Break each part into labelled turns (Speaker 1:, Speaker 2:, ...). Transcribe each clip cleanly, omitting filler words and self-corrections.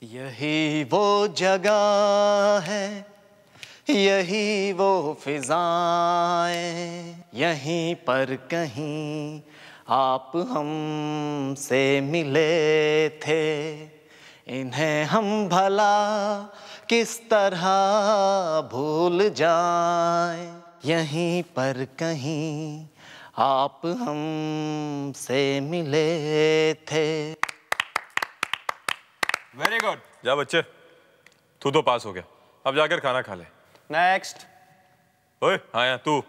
Speaker 1: यही वो जगह है, यही वो फिजाएं, यहीं पर कहीं आप हमसे मिले थे। इन्हें हम भला किस तरह भूल जाएं, यहीं पर कहीं आप हमसे मिले थे।
Speaker 2: Very good. जा बच्चे, तू तो पास हो गया, अब जाकर खाना खा ले।
Speaker 1: नेक्स्ट।
Speaker 2: ओए हाँ यार, तू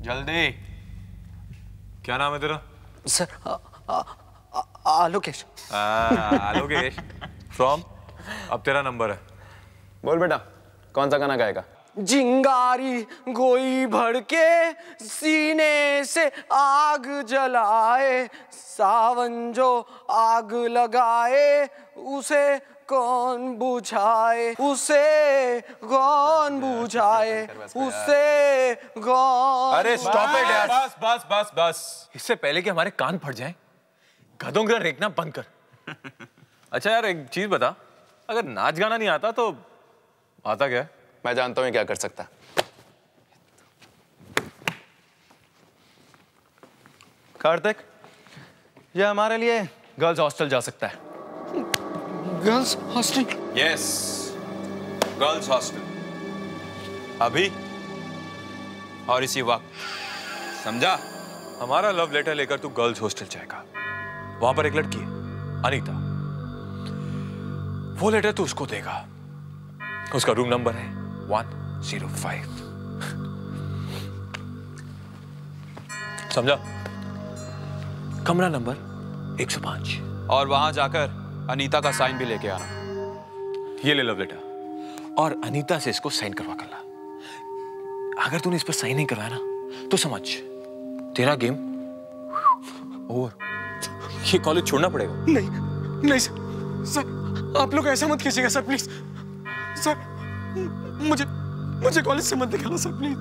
Speaker 3: जल्दी।
Speaker 2: क्या नाम है तेरा?
Speaker 1: सर आलोकेश।
Speaker 2: आलोकेश फ्रॉम? अब तेरा नंबर है।
Speaker 3: बोल बेटा, कौन सा गाना गाएगा?
Speaker 1: चिंगारी गोई भड़के सीने से आग जलाए, सावन जो आग लगाए उसे कौन बुझाए, उसे कौन बुझाए, उसे कौन।
Speaker 3: अरे स्टॉप इट यार।
Speaker 2: बस बस बस बस, इससे पहले कि हमारे कान फट जाएं, गधों की तरह रेखना बंद कर। अच्छा यार, एक चीज बता, अगर नाच गाना नहीं आता तो आता क्या है?
Speaker 3: मैं जानता हूँ क्या कर सकता है।
Speaker 1: कार्तिक, ये हमारे लिए गर्ल्स हॉस्टल जा सकता है। Girls hostel?
Speaker 2: Yes, girls hostel. अभी और इसी वक्त, समझा? हमारा लव लेटर लेकर तू गर्ल्स हॉस्टल जाएगा। वहां पर एक लड़की है, अनीता। वो लेटर तू उसको देगा। उसका रूम नंबर है 105। समझा? कमरा नंबर 105।
Speaker 3: और वहां जाकर अनीता का साइन भी लेके आना।
Speaker 2: ये ले लव लेटर, और अनीता से इसको साइन करवा कर ला। अगर तूने इस पर साइन नहीं करवाया ना, तो समझ तेरा गेम ओवर। ये कॉलेज छोड़ना पड़ेगा।
Speaker 1: नहीं नहीं सर, सर आप लोग ऐसा मत कीजिएगा सर, प्लीज सर। मुझे कॉलेज से मत निकालो सर, प्लीज।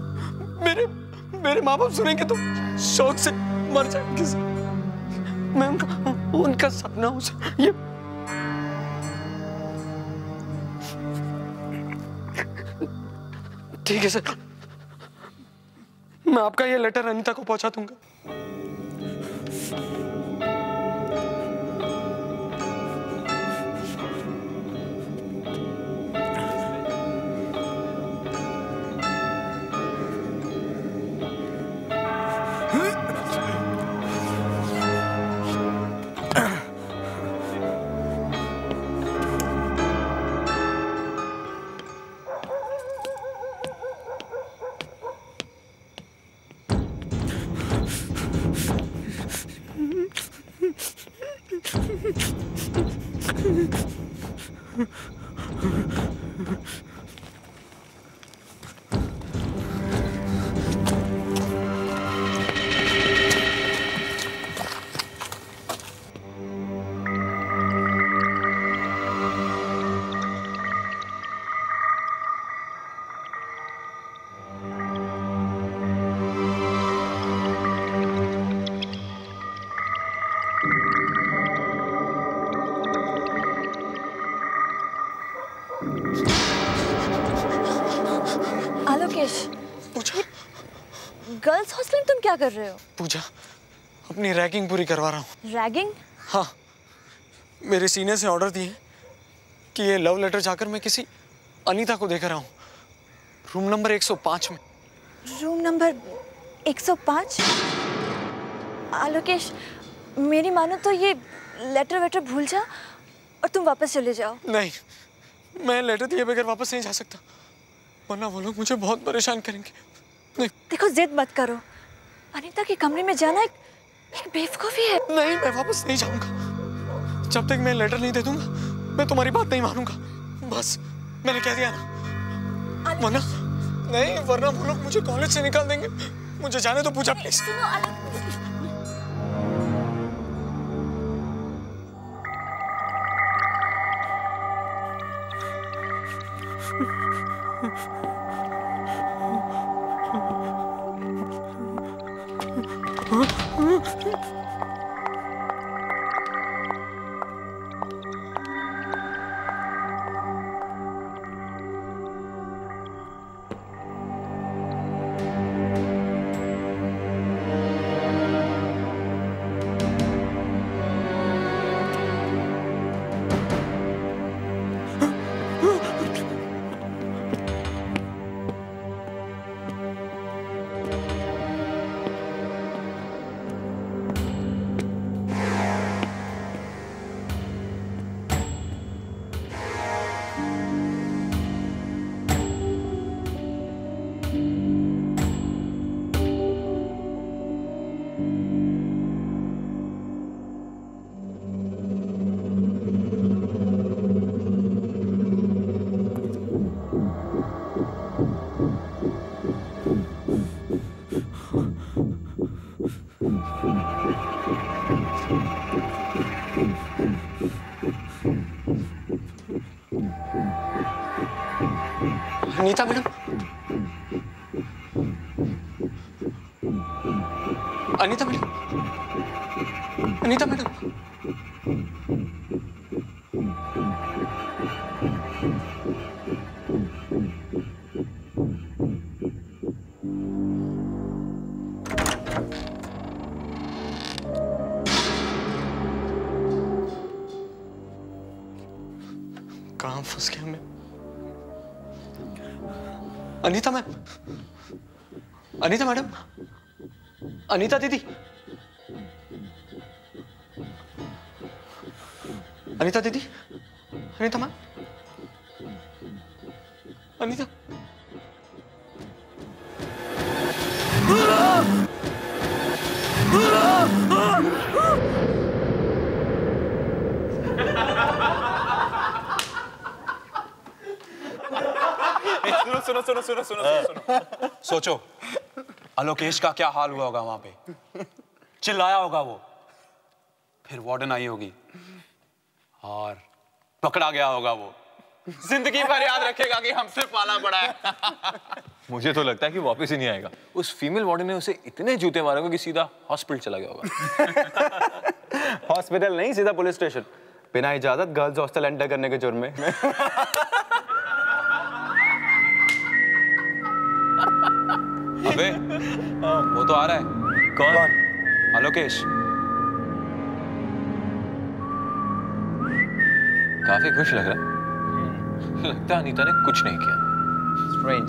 Speaker 1: मेरे माँ बाप सुनेंगे तो शौक से मर जाएंगे सर। मैं उनका सपना हूँ सर। ये ठीक है सर, मैं आपका ये लेटर अनीता को पहुंचा दूंगा।
Speaker 4: पूजा, गर्ल्स हॉस्टल में तुम क्या कर रहे हो?
Speaker 1: पूजा, अपनी रैगिंग पूरी करवा रहा हूँ।
Speaker 4: रैगिंग?
Speaker 1: हाँ, मेरे सीनियर से ऑर्डर दिए कि ये लव लेटर जाकर मैं किसी अनीता को देकर आऊँ, रूम नंबर 105 में।
Speaker 4: Room number 105? आलोकेश, मेरी मानो तो ये लेटर वेटर भूल जा और तुम वापस चले जाओ।
Speaker 1: नहीं, मैं लेटर दिए बगैर वापस नहीं जा सकता, वरना वो लोग मुझे बहुत परेशान करेंगे। नहीं।
Speaker 4: देखो, जिद मत करो। अनीता के कमरे में जाना एक बेवकूफी है।
Speaker 1: नहीं, मैं वापस नहीं जाऊंगा। जब तक मैं लेटर नहीं दे दूंगा, मैं तुम्हारी बात नहीं मानूंगा। बस, मैंने कह दिया ना। वरना नहीं, वरना वो लोग मुझे कॉलेज से निकाल देंगे। मुझे जाने दो Puja, please. Anita madam, Anita madam, Anita madam, कहाँ फंस गया मैं? अनीता मैम, अनीता मैडम, अनीता दीदी, अनीता दीदी, अनीता मैम, अनीता।
Speaker 2: सुनो सुनो सुनो सुनो सुनो सुनो। सोचो आलोकेश का क्या हाल हुआ होगा वहां पे। चिल्लाया होगा वो, फिर वार्डन आई होगी और पकड़ा गया होगा वो। जिंदगी भर याद रखेगा कि हमसे पाला पड़ा है।
Speaker 3: मुझे तो लगता है कि वापस ही नहीं आएगा। उस फीमेल वार्डन ने उसे इतने जूते मारे होंगे कि सीधा हॉस्पिटल चला गया होगा। हॉस्पिटल नहीं, सीधा पुलिस स्टेशन, बिना इजाजत गर्ल्स हॉस्टल एंटर करने के जुर्म में।
Speaker 2: अबे वो तो आ रहा है।
Speaker 3: कौन?
Speaker 2: आलोकेश।
Speaker 3: काफी खुश लग रहा है। लगता है अनीता ने कुछ नहीं किया।
Speaker 5: स्ट्रेंज।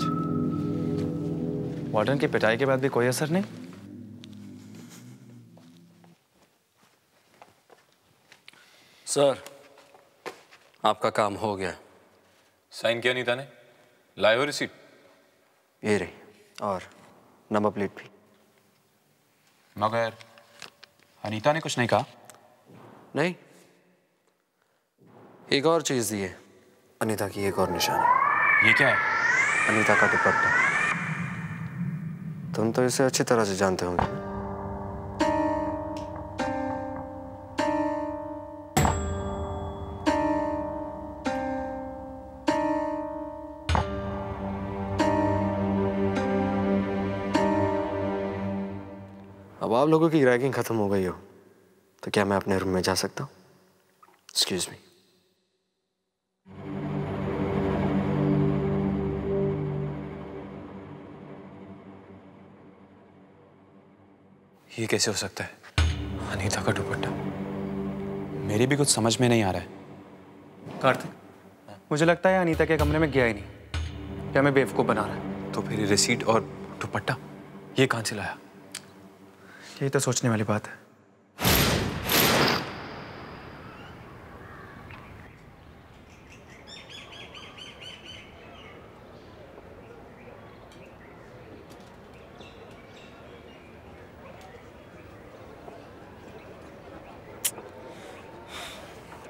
Speaker 5: वार्डन की पिटाई के बाद भी कोई असर नहीं।
Speaker 6: सर, आपका काम हो गया।
Speaker 3: साइन किया अनीता ने? लाए हो रिसीट?
Speaker 6: ये रही, और नंबर प्लेट भी।
Speaker 2: मगर अनीता ने कुछ नहीं कहा?
Speaker 6: नहीं, एक और चीज दी है, अनीता की एक और निशानी।
Speaker 2: ये क्या है?
Speaker 6: अनीता का दुपट्टा। तुम तो इसे अच्छी तरह से जानते होंगे। अब आप लोगों की रैगिंग खत्म हो गई हो तो क्या मैं अपने रूम में जा सकता हूँ? Excuse me.
Speaker 2: ये कैसे हो सकता है? अनीता का दुपट्टा। मेरी भी कुछ समझ में नहीं आ रहा है।
Speaker 5: कार्तिक, मुझे लगता है अनीता के कमरे में गया ही नहीं। क्या मैं बेवकूफ बना रहा है?
Speaker 2: तो फिर रिसीट और दुपट्टा ये कहां से लाया?
Speaker 5: यही तो सोचने वाली बात है।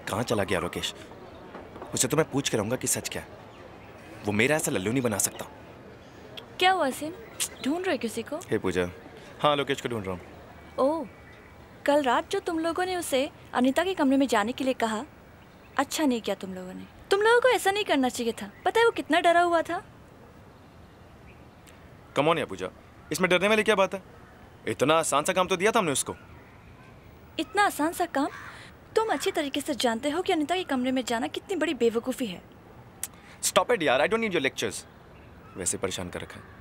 Speaker 7: कहाँ चला गया राकेश? उसे तो मैं पूछ के रहूंगा कि सच क्या है। वो मेरा ऐसा लल्लू नहीं बना सकता।
Speaker 4: क्या हुआ सिम? ढूंढ रहे किसी को?
Speaker 7: हे पूजा, हाँ लोकेश को ढूंढ रहा हूँ।
Speaker 4: ओह, कल रात जो तुम लोगों ने उसे अनीता के कमरे में जाने के लिए कहा, अच्छा नहीं किया तुम लोगों ने। तुम लोगों को ऐसा नहीं करना चाहिए था। पता है वो कितना डरा हुआ था?
Speaker 7: कम ऑन यार पूजा, इसमें डरने वाली क्या बात है? इतना आसान सा काम तो दिया था हमने उसको।
Speaker 4: इतना आसान सा काम? तुम अच्छी तरीके से जानते हो कि अनीता के कमरे में जाना कितनी बड़ी बेवकूफ़ी है।
Speaker 7: स्टॉप इट यार, I don't need your lectures. वैसे परेशान कर रखा है।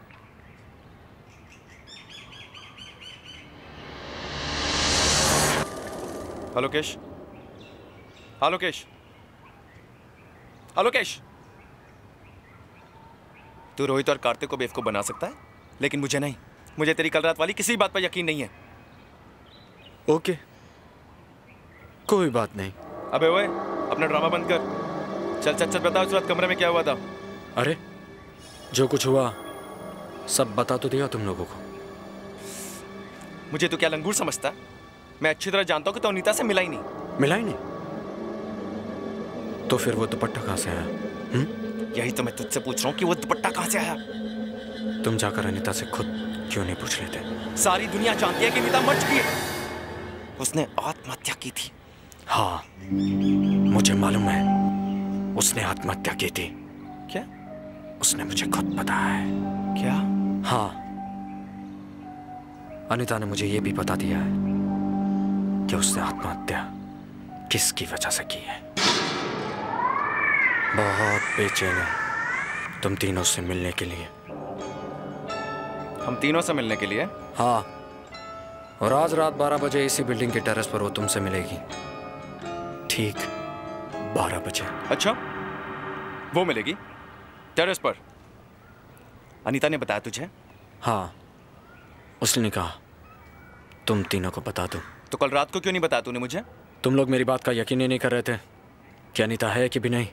Speaker 7: आलोकेश, आलोकेश, आलोकेश, तू रोहित और कार्तिक को बेवकूफ बना सकता है, लेकिन मुझे नहीं। मुझे तेरी कल रात वाली किसी बात पर यकीन नहीं है।
Speaker 6: ओके, कोई बात नहीं।
Speaker 7: अबे ओए, अपना ड्रामा बंद कर। चल चल चल, बता उस रात कमरे में क्या हुआ था।
Speaker 6: अरे जो कुछ हुआ सब बता तो दिया तुम लोगों को।
Speaker 7: मुझे तो क्या लंगूर समझता है? मैं अच्छी तरह जानता हूँ कि तो अनीता से मिला ही नहीं।
Speaker 6: मिला ही नहीं? तो फिर वो दुपट्टा कहाँ से आया?
Speaker 7: यही तो मैं तुझसे पूछ रहा हूँ कि वो दुपट्टा कहाँ से आया।
Speaker 6: तुम जाकर अनीता से खुद क्यों नहीं पूछ लेते?
Speaker 7: सारी दुनिया जानती है कि अनीता मर चुकी है। उसने आत्महत्या की थी।
Speaker 6: हाँ, मुझे मालूम है, उसने आत्महत्या की थी।
Speaker 7: क्या?
Speaker 6: उसने मुझे खुद बताया है।
Speaker 7: क्या?
Speaker 6: हाँ, अनीता ने मुझे ये भी बता दिया है कि उसने आत्महत्या किसकी वजह से की है। बहुत बेचैन है तुम तीनों से मिलने के लिए।
Speaker 7: हम तीनों से मिलने के लिए?
Speaker 6: हाँ, और आज रात 12 बजे इसी बिल्डिंग के टेरेस पर वो तुमसे मिलेगी। ठीक 12 बजे।
Speaker 7: अच्छा, वो मिलेगी टेरेस पर? अनीता ने बताया तुझे?
Speaker 6: हाँ, उसने कहा तुम तीनों को बता दो।
Speaker 7: तो कल रात को क्यों नहीं बताया तूने मुझे?
Speaker 6: तुम लोग मेरी बात का यकीन ही नहीं कर रहे थे कि अनीता है कि भी नहीं,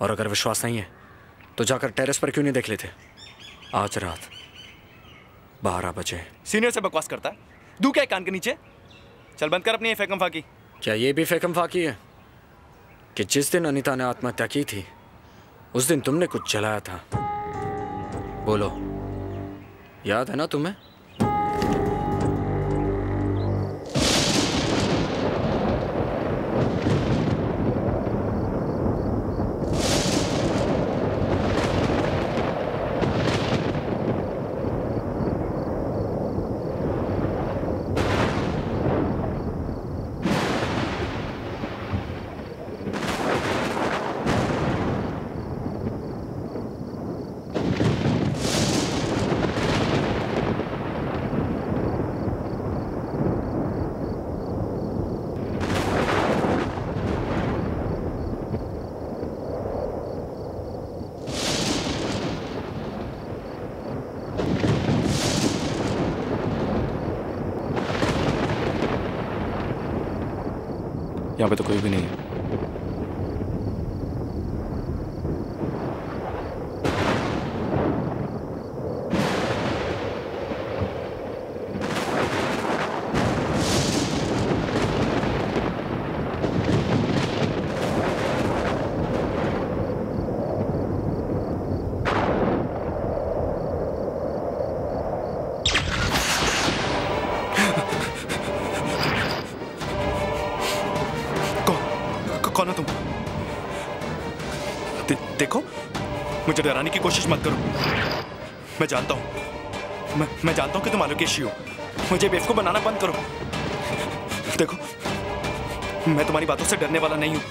Speaker 6: और अगर विश्वास नहीं है तो जाकर टेरेस पर क्यों नहीं देख लेते। आज रात 12 बजे।
Speaker 7: सीनियर से बकवास करता है? दू क्या कान के नीचे? चल बंद कर अपनी ये फेकम फाकी।
Speaker 6: क्या ये भी फेकम फाकी है कि जिस दिन अनीता ने आत्महत्या की थी उस दिन तुमने कुछ जलाया था? बोलो, याद है ना तुम्हें?
Speaker 7: यहाँ पे तो कोई भी नहीं है। कौन हो तुम? देखो, मुझे डराने की कोशिश मत करो। मैं जानता हूं, मैं जानता हूं कि तुम आलोकेश ही हो। मुझे बेवकूफ बनाना बंद करो। देखो, मैं तुम्हारी बातों से डरने वाला नहीं हूं।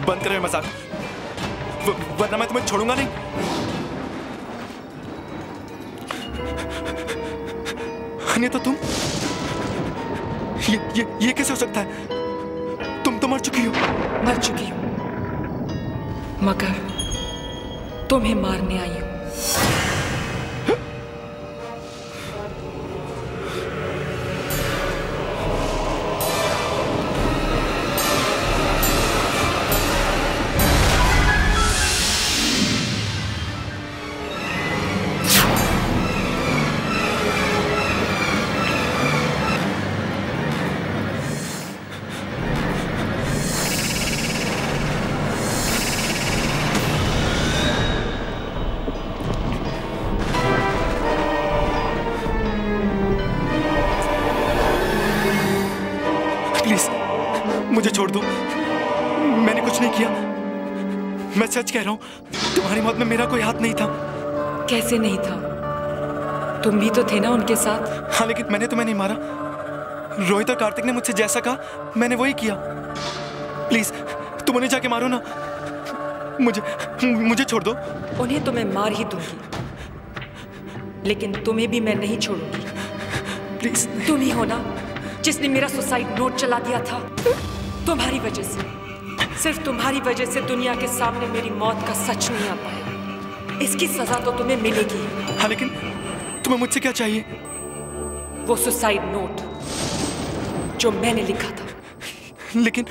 Speaker 7: बंद करो मजाक, वरना मैं तुम्हें छोड़ूंगा नहीं। नहीं तो तुम, ये कैसे हो सकता है? तुम तो मर चुकी हो।
Speaker 8: मर चुकी हूं, मगर तुम्हें मारने आई हूं।
Speaker 7: मुझे छोड़ दो, मैंने कुछ नहीं किया। मैं सच कह रहा हूं, तुम्हारी मौत में मेरा कोई हाथ नहीं था।
Speaker 8: कैसे नहीं था? तुम भी तो थे ना उनके साथ।
Speaker 7: हाँ, लेकिन मैंने तुम्हें नहीं मारा। रोहित और कार्तिक ने मुझसे जैसा कहा मैंने वही किया। प्लीज तुम उन्हें जाके मारो ना। मुझे छोड़ दो।
Speaker 8: उन्हें तो मैं मार ही दूंगी, लेकिन तुम्हें भी मैं नहीं छोड़ूंगी।
Speaker 7: प्लीज।
Speaker 8: तुम ही हो ना जिसने मेरा सुसाइड नोट चला दिया था। तुम्हारी वजह से, सिर्फ तुम्हारी वजह से दुनिया के सामने मेरी मौत का सच नहीं आ पाया। इसकी सजा तो तुम्हें मिलेगी।
Speaker 7: हाँ, लेकिन तुम्हें मुझसे क्या चाहिए?
Speaker 8: वो सुसाइड नोट जो मैंने लिखा था।
Speaker 7: लेकिन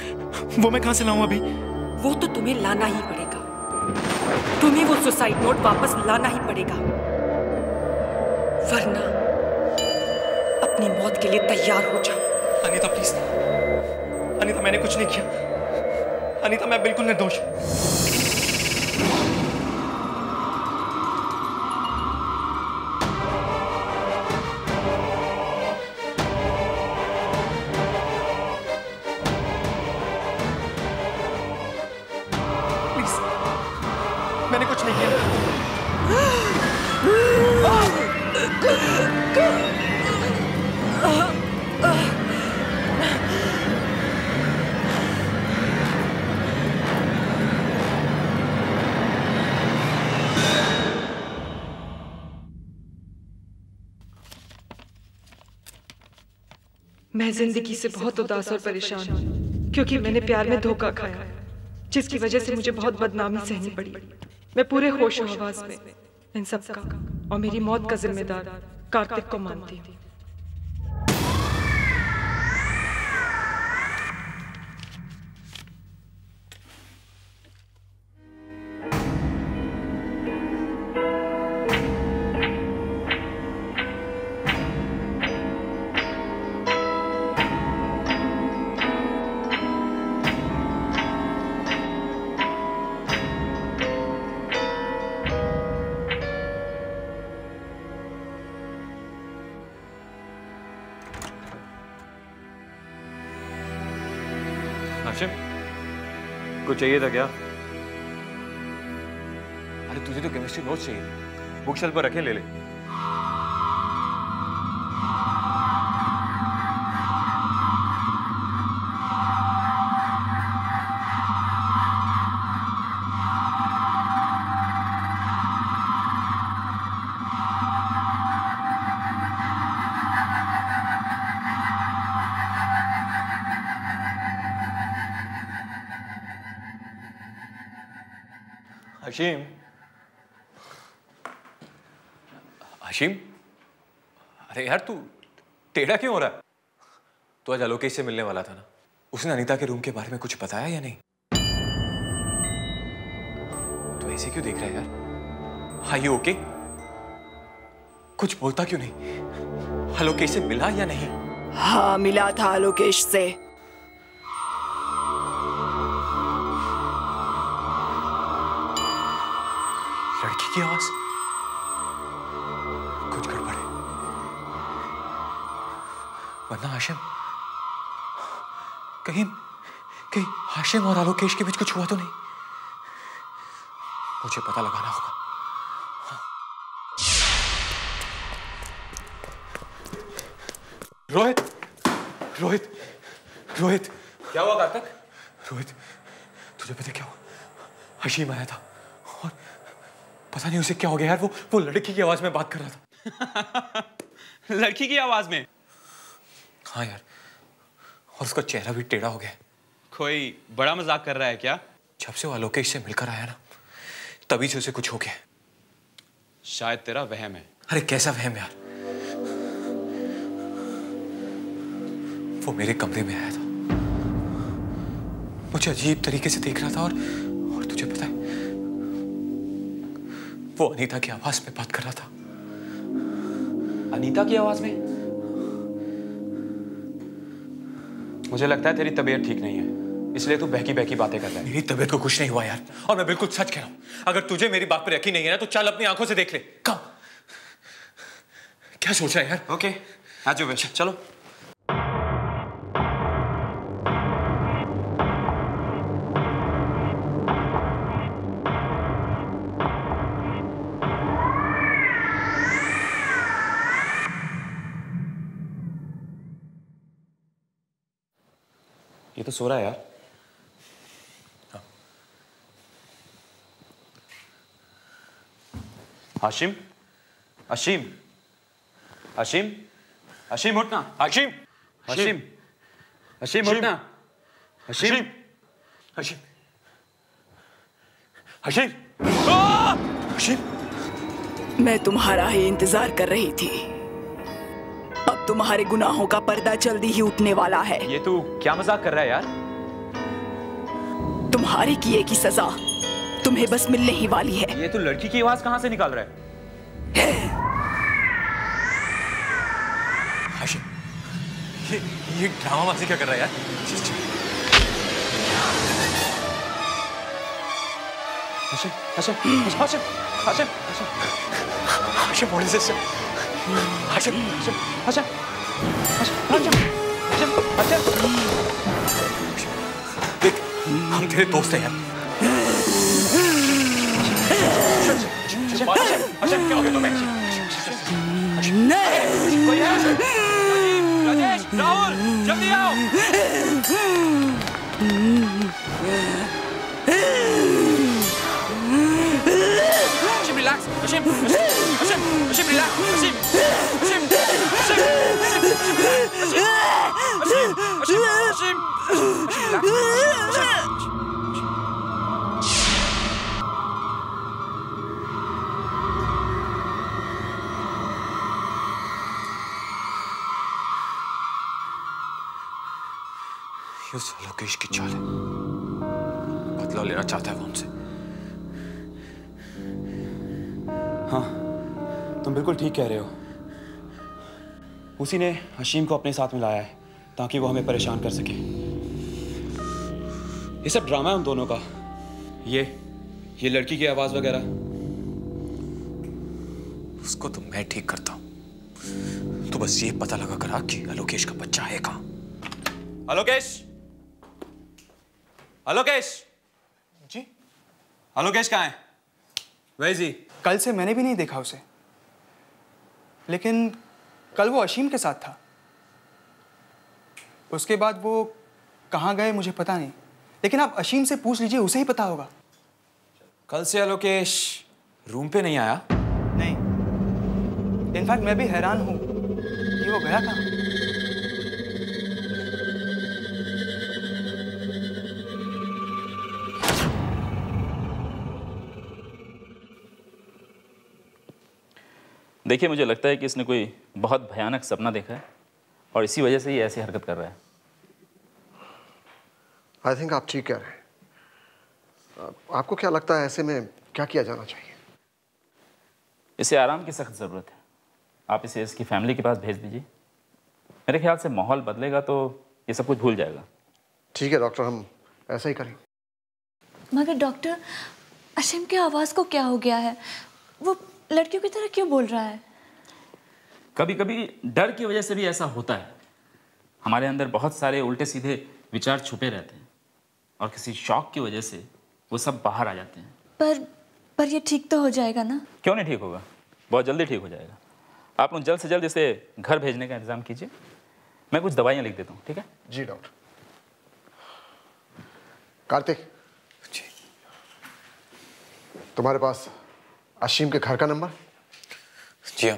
Speaker 7: वो मैं कहां से लाऊं अभी?
Speaker 8: वो तो तुम्हें लाना ही पड़ेगा। तुम्हें वो सुसाइड नोट वापस लाना ही पड़ेगा, वरना अपनी मौत के लिए तैयार हो जाओ।
Speaker 7: अनीता प्लीज। अनीता, मैंने कुछ नहीं किया। अनीता, मैं बिल्कुल निर्दोष हूं।
Speaker 8: मैं जिंदगी से बहुत उदास और परेशान हूँ क्योंकि मैंने प्यार में धोखा खाया, जिसकी वजह से मुझे बहुत बदनामी सहनी पड़ी। मैं पूरे होश हवास में इन सब का और मेरी मौत का जिम्मेदार कार्तिक को मानती हूँ।
Speaker 3: हाशिम, कुछ चाहिए था क्या? अरे तुझे तो केमिस्ट्री नोट्स चाहिए, बुक शेल्फ पर रखे, ले ले। हाशिम, हाशिम, अरे यार तू टेढ़ा क्यों हो रहा है? तू आज आलोकेश से मिलने वाला था ना, उसने अनीता के रूम के बारे में कुछ बताया या नहीं? तू ऐसे क्यों देख रहा है यार? हाँ, यू ओके? कुछ बोलता क्यों नहीं? आलोकेश से मिला या नहीं?
Speaker 9: हाँ, मिला था आलोकेश से।
Speaker 3: लड़की की आवाज, कुछ गड़बड़ है। वरना हाशिम, कहीं हाशिम और आलोकेश के बीच कुछ हुआ तो नहीं? मुझे पता लगाना होगा। रोहित, रोहित, रोहित, क्या हुआ कार्तिक? रोहित, तुझे पता क्या हुआ? हाशिम आया था और पता नहीं उसे क्या हो गया यार, वो लड़की की आवाज में बात कर रहा था।
Speaker 2: लड़की की आवाज में?
Speaker 3: हाँ यार, और उसका चेहरा भी टेढ़ा हो गया।
Speaker 2: कोई बड़ा मजाक कर रहा है क्या?
Speaker 3: जब से वो आलोकेश से मिलकर आया ना, तभी से उसे कुछ हो गया।
Speaker 2: शायद तेरा वहम है।
Speaker 3: अरे कैसा वहम यार? वो मेरे कमरे में आया था, मुझे अजीब तरीके से देख रहा था और तुझे पता है, वो अनीता की आवाज में बात कर रहा था।
Speaker 2: अनीता की आवाज में? मुझे लगता है तेरी तबीयत ठीक नहीं है, इसलिए तू बहकी बहकी बातें कर रहा है।
Speaker 3: मेरी तबीयत को कुछ नहीं हुआ यार, और मैं बिल्कुल सच कह रहा हूं। अगर तुझे मेरी बात पर यकीन नहीं है ना, तो चल अपनी आंखों से देख ले। कम, क्या सोच रहा है यार?
Speaker 2: ओके, आ जाओ बेटा, चलो। ये तो सो रहा है यार। हाशिम, हाशिम, हाशिम, हाशिम उठना।
Speaker 3: हाशिम,
Speaker 2: हाशिम, हाशिम उठना। हाशिम,
Speaker 3: हाशिम, हाशिम, हाशिम।
Speaker 9: मैं तुम्हारा ही इंतजार कर रही थी। अब तुम्हारे गुनाहों का पर्दा जल्दी ही उठने वाला है।
Speaker 2: ये तू क्या मजाक कर रहा है यार?
Speaker 9: तुम्हारे किए की सजा तुम्हें बस मिलने ही वाली है।
Speaker 2: ये तू लड़की की आवाज कहां से निकाल रहा है?
Speaker 3: हाशिम, ये ड्रामाबाजी क्या कर रहा है यार?
Speaker 2: Hashim, Hashim, Hashim, Hashim, Hashim,
Speaker 3: Hashim, what is this? Hashim,
Speaker 2: Hashim, Hashim, Hashim, Hashim,
Speaker 3: देख, हम तेरे दोस्त हैं यार। हाशिम, क्या हो गया तुम्हें?
Speaker 2: कोई है? राजेश, राहुल, जल्दी आओ। Hashim, relax. Hashim, Hashim, Hashim, relax. Hashim, Hashim, Hashim, Hashim, Hashim, Hashim.
Speaker 3: ये उस लोकेश की चाल है, बदला लेना चाहता है वो हमसे।
Speaker 7: हाँ, तुम बिल्कुल ठीक कह रहे हो। उसी ने हशीम को अपने साथ मिलाया है ताकि वो हमें परेशान कर सके। ये सब ड्रामा है उन दोनों का। ये लड़की की आवाज वगैरह
Speaker 3: उसको तो मैं ठीक करता हूं। तो बस ये पता लगा करा कि अलोकेश का बच्चा है कहां।
Speaker 7: अलोकेश, अलोकेश
Speaker 5: जी,
Speaker 7: अलोकेश कहाँ है? वही जी।
Speaker 5: कल से मैंने भी नहीं देखा उसे, लेकिन कल वो अशीम के साथ था। उसके बाद वो कहाँ गए मुझे पता नहीं, लेकिन आप अशीम से पूछ लीजिए, उसे ही पता होगा।
Speaker 7: कल से अलोकेश रूम पे नहीं आया?
Speaker 5: नहीं, इनफैक्ट मैं भी हैरान हूं कि वो गया कहाँ।
Speaker 10: देखिए, मुझे लगता है कि इसने कोई बहुत भयानक सपना देखा है और इसी वजह से ही ऐसी हरकत कर रहा है।
Speaker 11: आई थिंक आप ठीक कह रहे हैं। आपको क्या लगता है ऐसे में क्या किया जाना चाहिए?
Speaker 10: इसे आराम की सख्त ज़रूरत है। आप इसे इसकी फैमिली के पास भेज दीजिए। मेरे ख्याल से माहौल बदलेगा तो ये सब कुछ भूल जाएगा।
Speaker 11: ठीक है डॉक्टर, हम ऐसा ही करें।
Speaker 4: मगर डॉक्टर, अशीम की आवाज़ को क्या हो गया है? वो लड़कियों की तरह क्यों बोल रहा है?
Speaker 10: कभी कभी डर की वजह से भी ऐसा होता है। हमारे अंदर बहुत सारे उल्टे सीधे विचार छुपे रहते हैं और किसी शॉक की वजह से वो सब बाहर आ जाते हैं।
Speaker 4: पर ये ठीक तो हो जाएगा ना?
Speaker 10: क्यों नहीं ठीक होगा, बहुत जल्दी ठीक हो जाएगा। आप लोग जल्द से जल्द इसे घर भेजने का इंतजाम कीजिए। मैं कुछ दवाइयाँ लिख देता हूँ, ठीक है?
Speaker 11: जी डॉक्टर। कार्तिक जी, तुम्हारे पास अशीम के घर का नंबर?
Speaker 3: जी हाँ,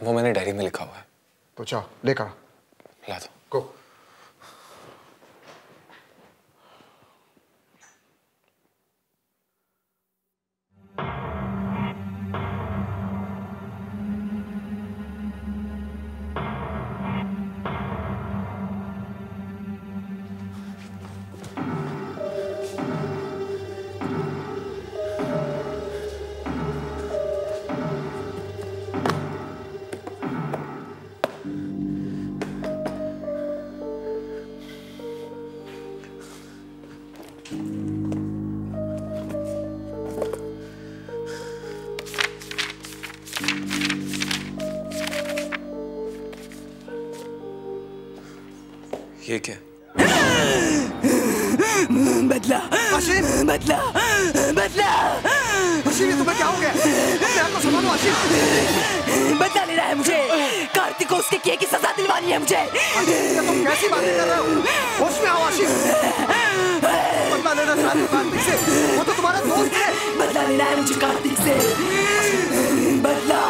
Speaker 3: वो मैंने डायरी में लिखा हुआ है।
Speaker 11: तो चाओ लेकर
Speaker 3: ला दो।
Speaker 11: गो।
Speaker 3: ये क्या?
Speaker 9: बदला,
Speaker 11: अशीम!
Speaker 9: बदला, बदला।
Speaker 11: अशीम, ये तुम्हें क्या हो गया? अपने आप को संभालो अशीम।
Speaker 9: बदला लेना है मुझे। कार्तिक को उसके किए की सजा दिलवानी है मुझे।
Speaker 11: अशीम, तुम कैसी बातें कर रहे हो? होश में आओ अशीम। बदला लेना चाहते हो कार्तिक से? वो तो तुम्हारा दोस्त है।
Speaker 9: बदला लेना है मुझे कार्तिक से। बदला।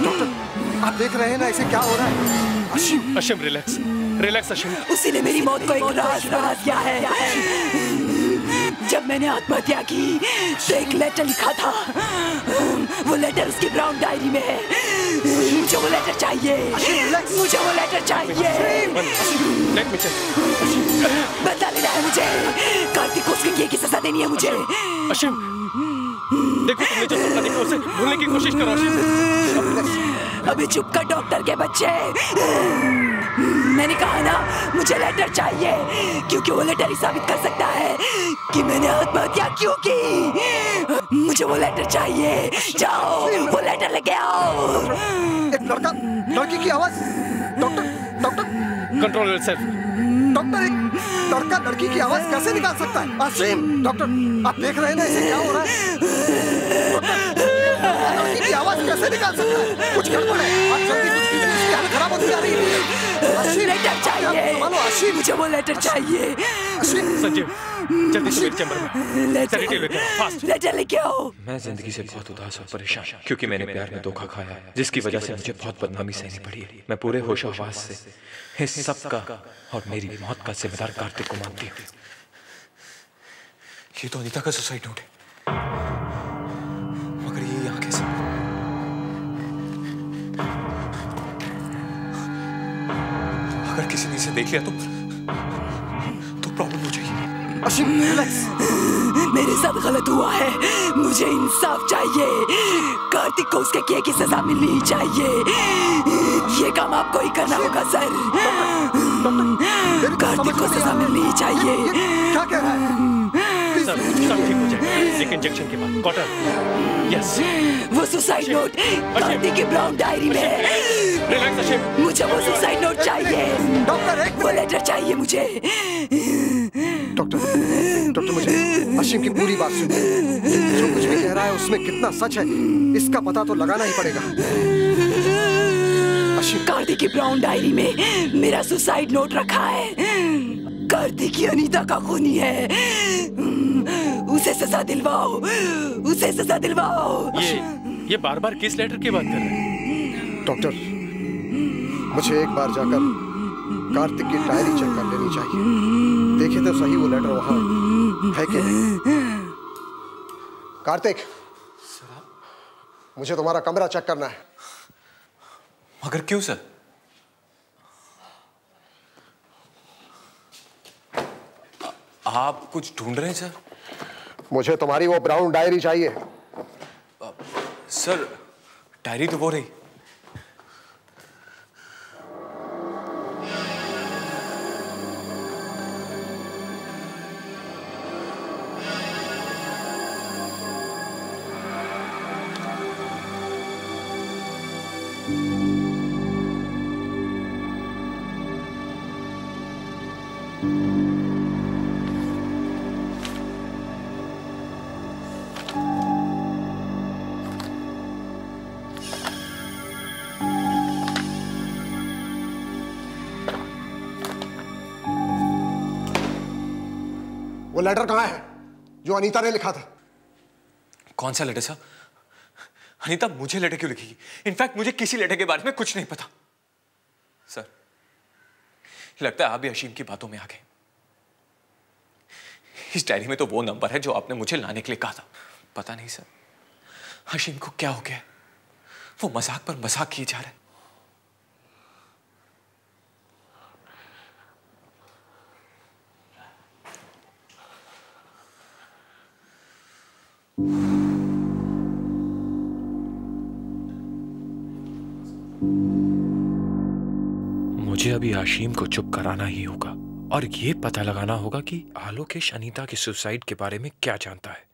Speaker 11: डॉक्टर, आप देख रहे हैं ना इसे क्या हो रहा है?
Speaker 3: Ashim relax, relax Ashim.
Speaker 9: उसी ने मेरी मौत को एक राज बना दिया है। जब मैंने आत्महत्या की तो एक लेटर लिखा था। वो लेटर उसकी ब्राउन डायरी में है। मुझे वो लेटर चाहिए। मुझे वो लेटर चाहिए। बदला लेना है मुझे। कार्तिक को उसके किए की सजा देनी है मुझे।
Speaker 3: अशीम, देखो तुमने जो सपना देखा उसे भूलने की कोशिश करो अशीम।
Speaker 9: अभी चुप कर डॉक्टर के बच्चे। मैंने कहा ना मुझे लेटर चाहिए, क्योंकि वो लेटर ही साबित कर सकता है कि मैंने आत्महत्या क्यों की। मुझे वो लेटर चाहिए। जाओ वो लेटर लेके आओ।
Speaker 11: एक लड़की की आवाज। Doctor
Speaker 3: control yourself.
Speaker 11: डॉक्टर, एक लड़का लड़की की आवाज कैसे निकाल सकता है? अशीम, डॉक्टर आप देख रहे हैं ना इसे क्या हो रहा है? डॉक्टर, लड़की की आवाज कैसे निकाल सकता है? कुछ गड़बड़ है। आप जल्दी कुछ कीजिए, इसकी हालत खराब होती जा रही है। अशीम,
Speaker 9: लेटर चाहिए, मुझे वो लेटर चाहिए।
Speaker 3: संजीव, जल्दी से मेरे चैम्बर में
Speaker 9: लेटर लेके आओ।
Speaker 3: मैं जिंदगी से बहुत उदास और परेशान क्योंकि मैंने प्यार में धोखा खाया है, जिसकी वजह से मुझे बहुत बदनामी सहनी पड़ी है। मैं पूरे होशो हवास से इस सब का और मेरी मौत का जिम्मेदार कार्तिक को मानती हूँ। ये तो अनीता का सुसाइड नोट है, मगर ये यहाँ कैसे? अगर किसी ने इसे देख लिया तो प्रॉब्लम हो जाएगी।
Speaker 11: अशीम, रिलैक्स।
Speaker 9: मेरे साथ गलत हुआ है, मुझे इंसाफ चाहिए। कार्तिक को उसके किए की सजा मिलनी ही चाहिए। ये काम आपको ही करना होगा सर। कार्तिक को सजा मिलनी ही चाहिए।
Speaker 11: क्या कह रहा है?
Speaker 3: सब ठीक हो जाएगा, एक इंजेक्शन के बाद। Cotton, yes.
Speaker 9: वो सुसाइड नोट कार्तिक की ब्राउन डायरी में है।
Speaker 3: रिलैक्स अशीम,
Speaker 9: मुझे वो सुसाइड नोट चाहिए।
Speaker 11: डॉक्टर,
Speaker 9: वो लेटर चाहिए मुझे।
Speaker 11: डॉक्टर मुझे अशीम की पूरी बात सुनिए। जो कुछ भी कह रहा है उसमें कितना सच है इसका पता तो लगाना ही पड़ेगा।
Speaker 9: अशीम, कार्तिक की ब्राउन डायरी में मेरा सुसाइड नोट रखा है। कार्तिक की अनीता का खूनी है। उसे सजा दिलवाओ, उसे सजा दिलवाओ।
Speaker 3: ये बार-बार किस लेटर की बात कर रहे हैं?
Speaker 11: डॉक्टर, मुझे एक बार जाकर कार्तिक की डायरी चेक कर लेनी चाहिए। देखे तो सही वो लेटर वहां है कि नहीं। कार्तिक, मुझे तुम्हारा कमरा चेक करना है।
Speaker 3: मगर क्यों सर? आप कुछ ढूंढ रहे हैं सर?
Speaker 11: मुझे तुम्हारी वो ब्राउन डायरी चाहिए।
Speaker 3: सर, डायरी तो वो रही।
Speaker 11: वो लेटर कहाँ है जो अनीता ने लिखा था?
Speaker 3: कौन सा लेटर सर? अनीता मुझे लेटर क्यों लिखेगी? इनफैक्ट मुझे किसी लेटर के बारे में कुछ नहीं पता। सर, लगता है आप भी अशीम की बातों में आ गए। इस डायरी में तो वो नंबर है जो आपने मुझे लाने के लिए कहा था। पता नहीं सर, अशीम को क्या हो गया? वो मजाक पर मजाक किए जा रहे हैं। मुझे अभी आशीम को चुप कराना ही होगा और ये पता लगाना होगा कि आलोकेश अनीता के सुसाइड के बारे में क्या जानता है।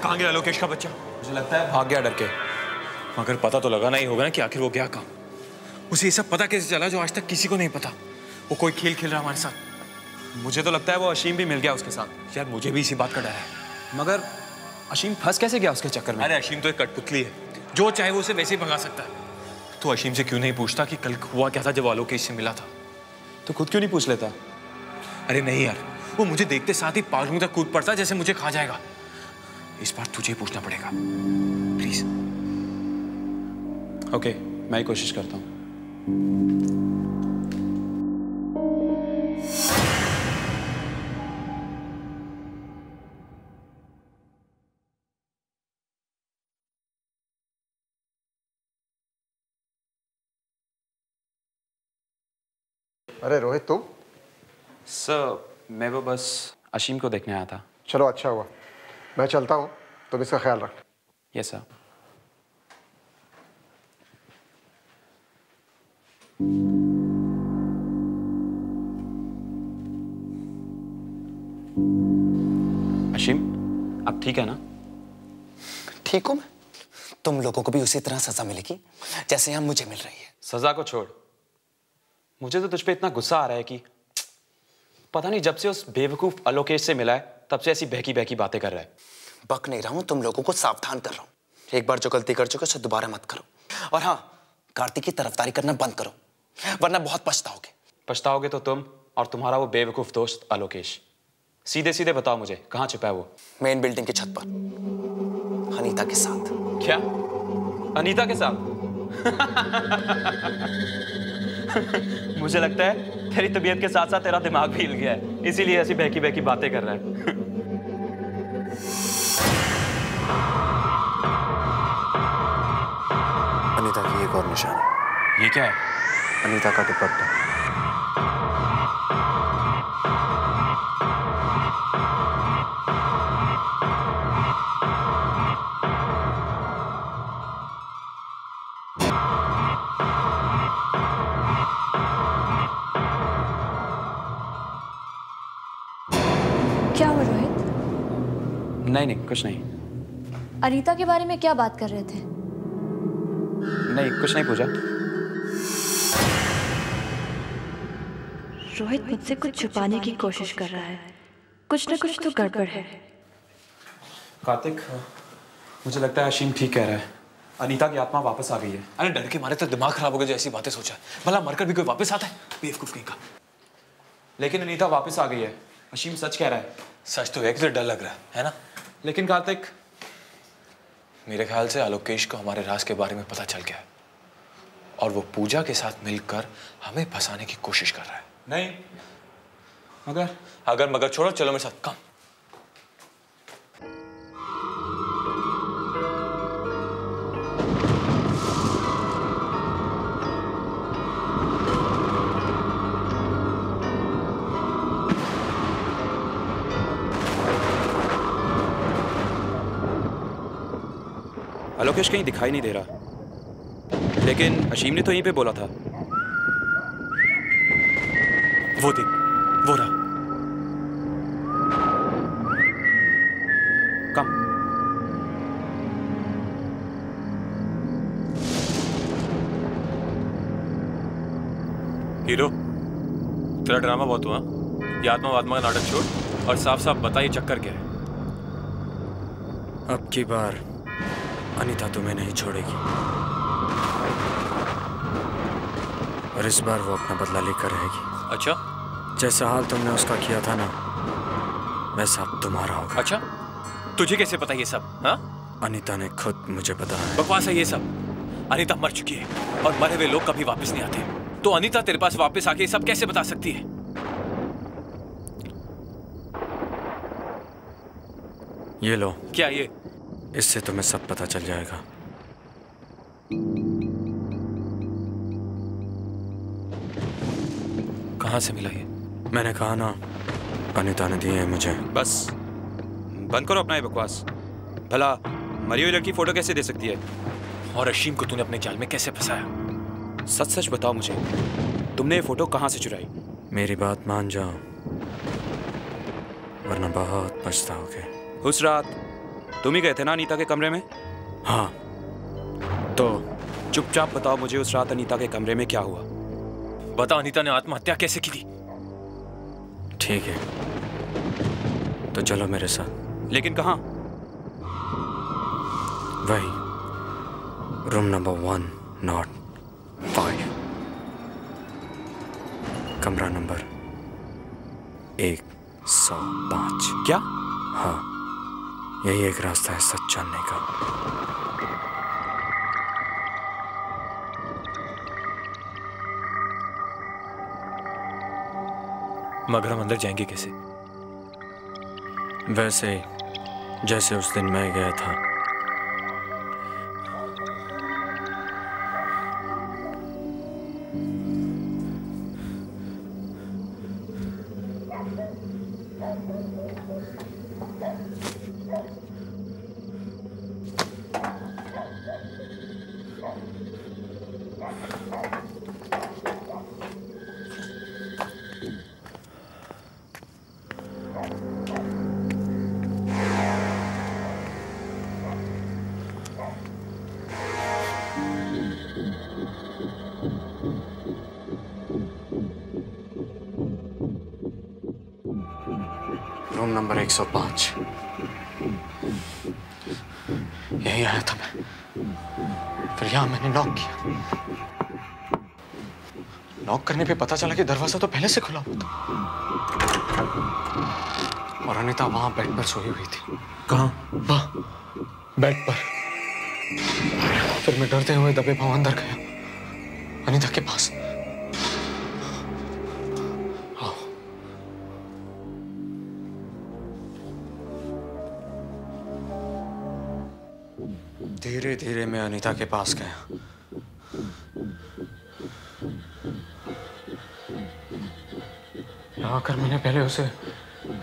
Speaker 3: कहां गया आलोकेश का बच्चा? मुझे लगता है भाग गया डर के। मगर पता तो लगाना ही होगा ना कि आखिर वो गया कहां। उसे ये सब पता कैसे चला जो आज तक किसी को नहीं पता? वो कोई खेल खेल रहा हमारे साथ। मुझे तो लगता है वो अशीम भी मिल गया उसके साथ। यार मुझे भी इसी बात का डर है।
Speaker 12: मगर अशीम फंस कैसे गया उसके चक्कर में?
Speaker 3: अरे अशीम तो एक कठपुतली है, जो चाहे वो उसे वैसे ही भगा सकता है। तो अशीम से क्यों नहीं पूछता कि कल हुआ क्या था जब आलोकेश से मिला था?
Speaker 12: तो खुद क्यों नहीं पूछ लेता?
Speaker 3: अरे नहीं यार, वो मुझे देखते साथ ही पालूं तक कूद पड़ता जैसे मुझे खा जाएगा। इस बार तुझे पूछना पड़ेगा प्लीज।
Speaker 12: ओके, मैं कोशिश करता हूँ।
Speaker 11: अरे रोहित, तुम?
Speaker 12: सर, मैं वो बस अशीम को देखने आया था।
Speaker 11: चलो अच्छा हुआ, मैं चलता हूँ, तुम इसका ख्याल रख।
Speaker 12: Yes sir. अशीम, आप ठीक है ना?
Speaker 13: ठीक हूं मैं। तुम लोगों को भी उसी तरह सजा मिलेगी जैसे यहाँ मुझे मिल रही है।
Speaker 12: सजा को छोड़, मुझे तो तुझ पे इतना गुस्सा आ रहा है कि पता नहीं जब से उस बेवकूफ आलोकेश से मिला है तब से ऐसी बहकी बहकी बातें कर रहा है।
Speaker 13: बक नहीं रहा हूं, तुम लोगों को सावधान कर रहा हूं। एक बार जो गलती कर चुके उसे दोबारा मत करो। और हाँ, कार्तिक की तरफदारी करना बंद करो, वरना बहुत पछताओगे।
Speaker 12: पछताओगे तो तुम और तुम्हारा वो बेवकूफ दोस्त आलोकेश। सीधे सीधे बताओ मुझे, कहाँ छुपा है वो?
Speaker 13: मेन बिल्डिंग की छत पर, अनीता के साथ।
Speaker 12: क्या? अनीता के साथ? मुझे लगता है तेरी तबीयत के साथ साथ तेरा दिमाग भी हिल गया है, इसीलिए ऐसी बहकी बहकी बातें कर रहा है।
Speaker 5: अनीता की एक और निशानी।
Speaker 12: ये क्या है?
Speaker 5: अनीता का दुपट्टा।
Speaker 4: क्या हुआ रोहित?
Speaker 12: नहीं कुछ नहीं।
Speaker 4: अनीता के बारे में क्या बात कर रहे थे?
Speaker 12: नहीं कुछ नहीं पूजा।
Speaker 4: रोहित मुझसे कुछ छुपाने की कोशिश कर रहा है। कुछ न कुछ तो गड़बड़ है।
Speaker 12: कार्तिक, मुझे लगता है अशीम ठीक कह रहा है। अनीता की आत्मा वापस आ गई है।
Speaker 3: अरे डर के मारे तो दिमाग खराब हो गया जो ऐसी बातें सोचा है। भला मरकर भी कोई वापस आता है? बेवकूफ कहीं का।
Speaker 12: लेकिन अनीता वापस आ गई है। अशीम सच कह रहा है।
Speaker 3: सच तो है कि तो डर लग रहा है ना?
Speaker 12: लेकिन कार्तिक,
Speaker 3: मेरे ख्याल से आलोकेश को हमारे राज के बारे में पता चल गया है और वो पूजा के साथ मिलकर हमें फंसाने की कोशिश कर रहा है।
Speaker 12: नहीं,
Speaker 3: अगर मगर छोड़ो, चलो मेरे साथ। कम।
Speaker 12: आलोकेश कहीं दिखाई नहीं दे रहा, लेकिन अशीम ने तो यहीं पे बोला था।
Speaker 3: वो देख, वो रहा।
Speaker 12: कम।
Speaker 2: हीरो, तेरा ड्रामा बहुत हुआ। ये आत्मा वात्मा का नाटक छोड़ और साफ साफ बता ये चक्कर क्या है।
Speaker 6: अब की बार अनीता तुम्हें नहीं छोड़ेगी और इस बार वो अपना बदला लेकर रहेगी।
Speaker 2: अच्छा?
Speaker 6: जैसा हाल तुमने उसका किया था ना, वैसा अब तुम्हारा होगा।
Speaker 2: अच्छा? तुझे कैसे पता ये सब? हाँ?
Speaker 6: अनीता ने खुद मुझे बताया।
Speaker 2: बकवास है ये सब। अनीता मर चुकी है और मरे हुए लोग कभी वापस नहीं आते। तो अनीता तेरे पास वापस आके ये सब कैसे बता सकती है?
Speaker 6: ये लो।
Speaker 2: क्या ये?
Speaker 6: इससे तुम्हें सब पता चल जाएगा।
Speaker 2: कहां से मिला ये?
Speaker 6: मैंने कहा ना, अनीता ने दिए हैं मुझे।
Speaker 12: बस बंद करो अपना ये बकवास। भला मरी हुई लड़की फोटो कैसे दे सकती है?
Speaker 2: और अशीम को तूने अपने जाल में कैसे फंसाया?
Speaker 12: सच सच बताओ मुझे, तुमने ये फोटो कहां से चुराई?
Speaker 6: मेरी बात मान जाओ, वरना बहुत पछताओगे।
Speaker 12: उस रात तुम ही गए थे ना अनीता के कमरे में?
Speaker 6: हाँ।
Speaker 12: तो चुपचाप बताओ मुझे, उस रात अनीता के कमरे में क्या हुआ?
Speaker 2: बता, अनीता ने आत्महत्या कैसे की थी?
Speaker 6: ठीक है, तो चलो मेरे साथ।
Speaker 12: लेकिन कहाँ?
Speaker 6: वही, रूम नंबर 105, कमरा नंबर 105।
Speaker 12: क्या?
Speaker 6: हाँ, यही एक रास्ता है सच जानने का।
Speaker 2: मगर हम अंदर जाएंगे कैसे?
Speaker 6: वैसे जैसे उस दिन मैं गया था। नंबर 105।
Speaker 1: यही आया था मैं, फिर यहां मैंने नॉक किया। नॉक करने पे पता चला कि दरवाजा तो पहले से खुला हुआ था और अनीता वहां बेड पर सोई हुई थी।
Speaker 6: कहाँ?
Speaker 1: बेड पर। फिर मैं डरते हुए दबे पांव अंदर गया अनीता के पास।
Speaker 6: धीरे धीरे मैं अनीता के पास गया।
Speaker 1: यहाँ आकर मैंने पहले उसे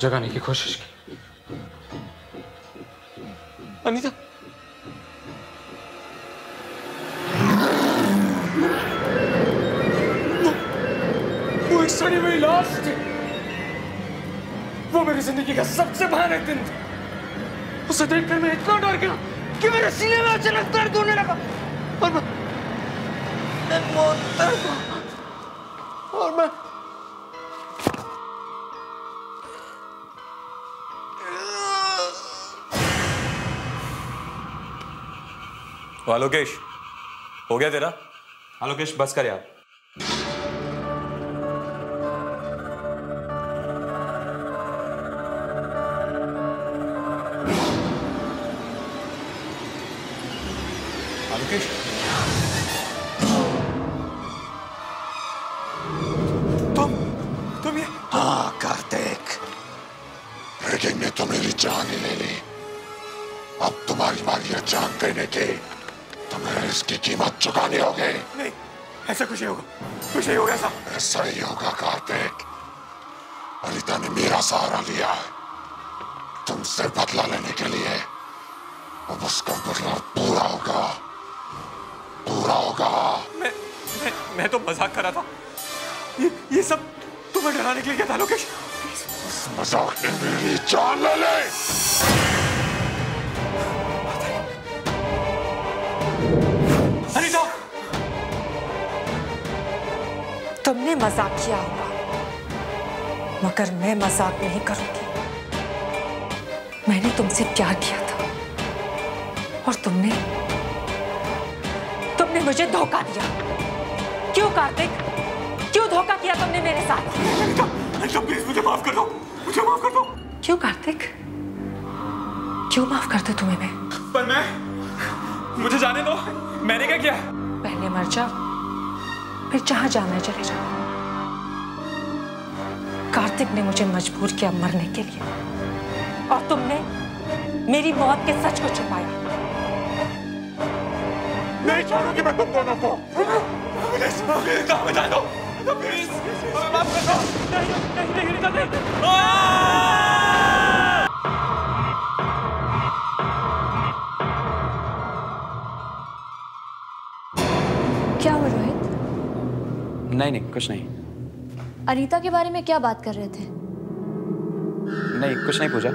Speaker 1: जगाने की कोशिश की। अनीता, वो एक सड़ी हुई लाश थी। वो मेरी जिंदगी का सबसे भयानक दिन था। उसे देखकर मैं इतना डर गया कि मेरे सीने में अचानक दर्द होने लगा और मैं
Speaker 2: आलोकेश, हो गया तेरा? आलोकेश बस कर यार। आलोकेश,
Speaker 11: तुम ये? हाँ कार्तिक, लेकिन ने तो मेरी जान ही ले ली। अब तुम्हारी बारी है जान देने की। तुम्हें इसकी कीमत चुकानी होगी।
Speaker 1: नहीं, ऐसा कुछ नहीं होगा। कुछ नहीं होगा ऐसा।
Speaker 11: ऐसा ही होगा कार्तिक। अनीता ने मेरा सहारा लिया है तुमसे बदला लेने के लिए। अब उसका बदला पूरा होगा, पूरा होगा।
Speaker 1: मैं तो मजाक कर रहा था। ये सब तुम्हें डराने के लिए क्या था लोकेश?
Speaker 11: इस मजाक ने मेरी जान ले ली।
Speaker 1: अनीता,
Speaker 8: तुमने मजाक किया होगा, मगर मैं मजाक नहीं करूंगी। मैंने तुमसे प्यार किया था और तुमने मुझे धोखा दिया। क्यों कार्तिक? क्यों धोखा किया तुमने मेरे साथ?
Speaker 1: अनीता प्लीज मुझे माफ कर दो, मुझे माफ कर दो।
Speaker 8: क्यों कार्तिक? क्यों माफ कर दूं तुम्हें मैं?
Speaker 1: पर मुझे जाने दो। मैंने क्या किया?
Speaker 8: पहले मर जाओ, फिर जहां जाना है चले जाओ। कार्तिक ने मुझे मजबूर किया मरने के लिए और तुमने मेरी मौत के सच को छुपाया।
Speaker 11: नहीं छोड़ूंगी मैं तुम दोनों को।
Speaker 1: मुझे जाने दो प्लीज, माफ कर दो। नहीं।
Speaker 4: क्या हुआ रोहित?
Speaker 5: नहीं कुछ नहीं।
Speaker 4: अनीता के बारे में क्या बात कर रहे थे?
Speaker 5: नहीं कुछ नहीं पूजा।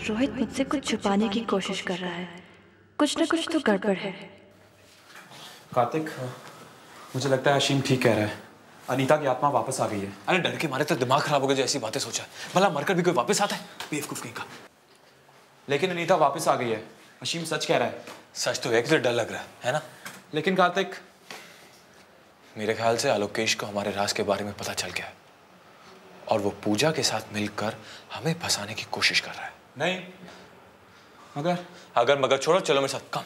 Speaker 4: रोहित मुझसे कुछ छुपाने की कोशिश कर रहा है। कुछ ना कुछ तो गड़बड़ है।
Speaker 3: कार्तिक, मुझे लगता है अशीम ठीक कह रहा है। अनीता की आत्मा वापस आ गई है।
Speaker 1: अरे डर के मारे तो दिमाग खराब हो गया जो ऐसी बातें सोचा है। भला मरकर भी कोई वापस आता है? बेवकूफ कहीं का।
Speaker 3: लेकिन अनीता वापस आ गई है। अशीम सच कह रहा है।
Speaker 1: सच तो एक तो डर लग रहा है ना?
Speaker 3: लेकिन कार्तिक,
Speaker 1: मेरे ख्याल से आलोकेश को हमारे राज के बारे में पता चल गया है और वो पूजा के साथ मिलकर हमें फंसाने की कोशिश कर रहा है।
Speaker 3: नहीं,
Speaker 1: अगर मगर छोड़ो, चलो मेरे साथ। कम।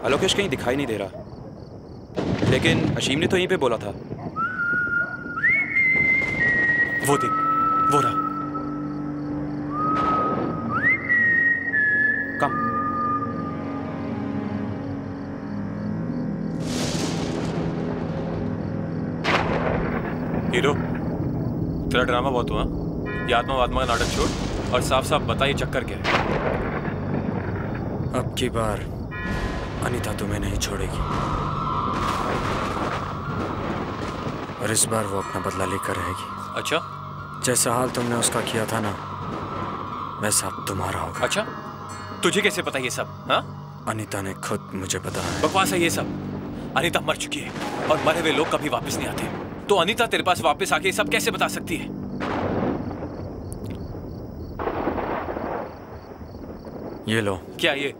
Speaker 7: आलोकेश कहीं दिखाई नहीं दे रहा, लेकिन अशीम ने तो यहीं पे बोला था। वो देख, वो रहा। कम।
Speaker 2: हीरो, तेरा ड्रामा बहुत हुआ। ये आत्मा वात्मा का नाटक छोड़ और साफ साफ बता ये चक्कर क्या है।
Speaker 6: अब की बार अनीता तुम्हें नहीं छोड़ेगी। और इस बार वो अपना बदला लेकर रहेगी।
Speaker 3: अच्छा?
Speaker 6: जैसा हाल तुमने उसका किया था ना, वैसा अब तुम्हारा होगा।
Speaker 3: अच्छा? तुझे कैसे पता ये सब? हाँ?
Speaker 6: अनीता ने खुद मुझे बताया।
Speaker 3: बकवास है ये सब। अनीता मर चुकी है और मरे हुए लोग कभी वापस नहीं आते। तो अनीता तेरे पास वापस आके ये सब कैसे बता सकती है?
Speaker 6: ये लो।
Speaker 3: क्या ये?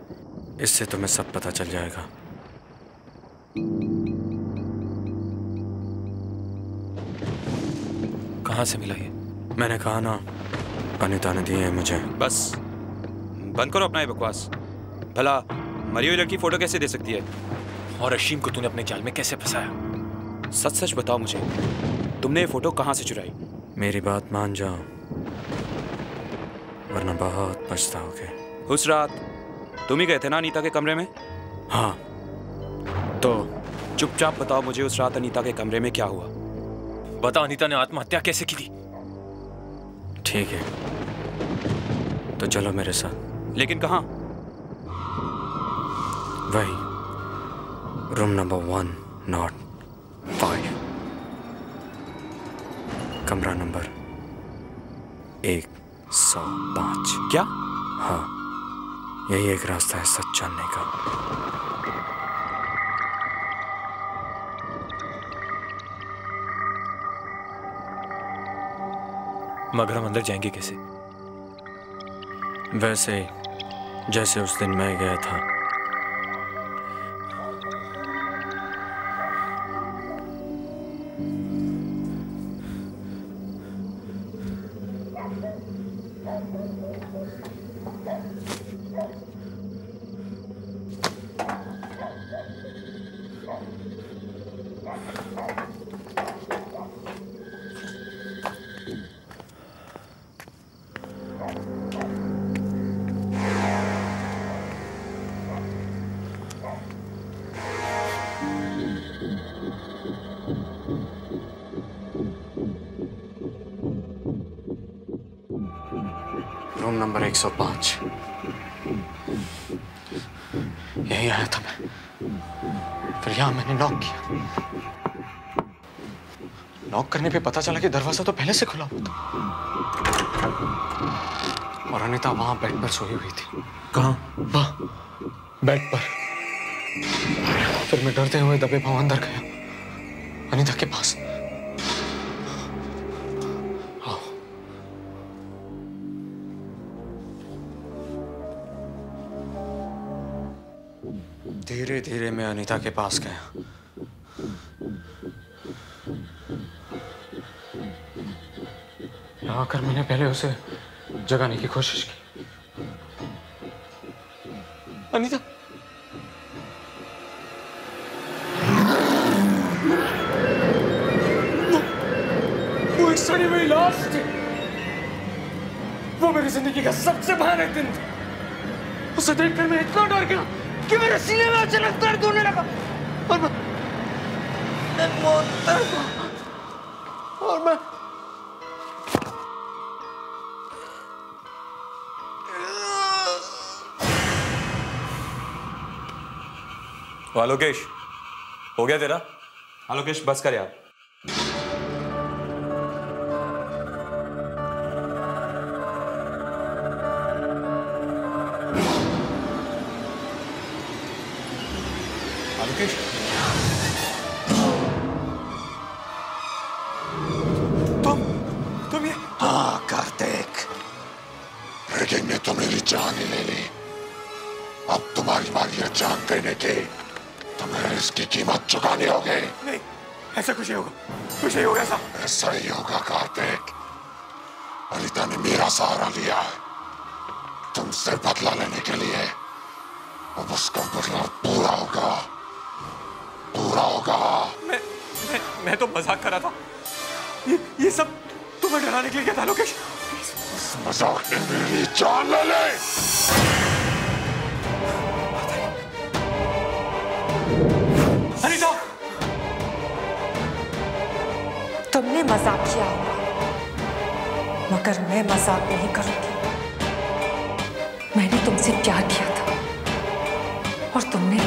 Speaker 6: इससे तुम्हें सब पता चल जाएगा।
Speaker 3: कहाँ से मिला ये?
Speaker 6: मैंने कहा ना, अनीता ने दिए हैं मुझे।
Speaker 2: बस बंद करो अपना ये बकवास। भला मरी हुई लड़की फोटो कैसे दे सकती है?
Speaker 3: और अशीम को तूने अपने जाल में कैसे फंसाया?
Speaker 2: सच सच बताओ मुझे, तुमने ये फोटो कहाँ से चुराई?
Speaker 6: मेरी बात मान जाओ, वरना बहुत पछताओगे।
Speaker 2: उस रात तुम ही गए थे ना अनीता के कमरे में?
Speaker 6: हाँ।
Speaker 2: तो चुपचाप बताओ मुझे, उस रात अनीता के कमरे में क्या हुआ?
Speaker 3: बता, अनीता ने आत्महत्या कैसे की थी?
Speaker 6: ठीक है, तो चलो मेरे साथ।
Speaker 2: लेकिन कहाँ?
Speaker 6: वही, रूम नंबर 105, कमरा नंबर 105।
Speaker 2: क्या?
Speaker 6: हाँ, यही एक रास्ता है सच जानने का।
Speaker 3: मगर हम अंदर जाएंगे कैसे?
Speaker 6: वैसे जैसे उस दिन मैं गया था। रूम नंबर 105, यही आया था मैं। फिर यहाँ मैंने नॉक किया। नॉक करने पे पता चला कि दरवाजा तो पहले से खुला हुआ था और अनीता वहां बेड पर सोई हुई थी।
Speaker 3: कहाँ?
Speaker 6: वहां बेड पर। फिर मैं डरते हुए दबे पांव अंदर गया अनीता के पास। धीरे धीरे मैं अनीता के पास गया। यहाँ आकर मैंने पहले उसे जगाने की कोशिश की। अनीता, वो एक सड़ी हुई लाश थी। वो मेरी जिंदगी का सबसे भयानक दिन था। उसे देखकर मैं इतना डर गया कि मेरे सीने में अचानक दर्द होने लगा और मैं
Speaker 2: आलोकेश, हो गया तेरा? आलोकेश बस कर यार।
Speaker 3: आलोकेश, तुम ये?
Speaker 11: हाँ कार्तिक, लेकिन मैं तो मेरी जान ही ले ली। अब तुम्हारी बारी है जान देने की। तुम्हें इसकी कीमत चुकानी होगी।
Speaker 3: नहीं, ऐसा कुछ नहीं होगा। कुछ नहीं होगा ऐसा।
Speaker 11: ऐसा ही होगा कार्तिक। अनीता ने मेरा सहारा लिया है तुमसे बदला लेने के लिए। अब उसका बदला पूरा होगा, पूरा होगा।
Speaker 3: मैं तो मजाक कर रहा था। ये सब तुम्हें डराने के लिए क्या था लोकेश?
Speaker 11: उस मजाक ने मेरी जान ले ली।
Speaker 3: अनीता,
Speaker 8: तुमने मजाक किया होगा, मगर मैं मजाक नहीं करूंगी। मैंने तुमसे प्यार किया था और तुमने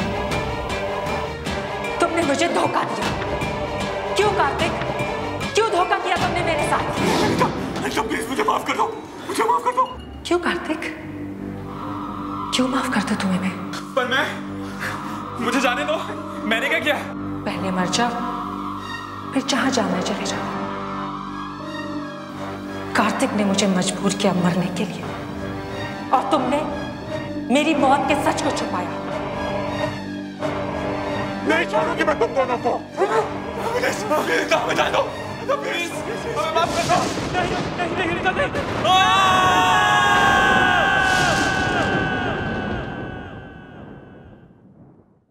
Speaker 8: मुझे धोखा दिया। क्यों कार्तिक?
Speaker 3: तो प्लीज मुझे माफ कर दो, मुझे माफ कर दो।
Speaker 8: क्यों कार्तिक, क्यों माफ कर दूं तुम्हें मैं?
Speaker 3: पर मैं, मुझे जाने दो, मैंने क्या किया?
Speaker 8: पहले मर जाओ, फिर जहां जाना है चले जाओ। कार्तिक ने मुझे मजबूर किया मरने के लिए, और तुमने मेरी मौत के सच को छुपाया।
Speaker 3: नहीं छोड़ूंगी मैं तुम दोनों को। मुझे बचा दो, प्लीज, माफ कर दो। नहीं, नहीं, नहीं, नहीं, नहीं।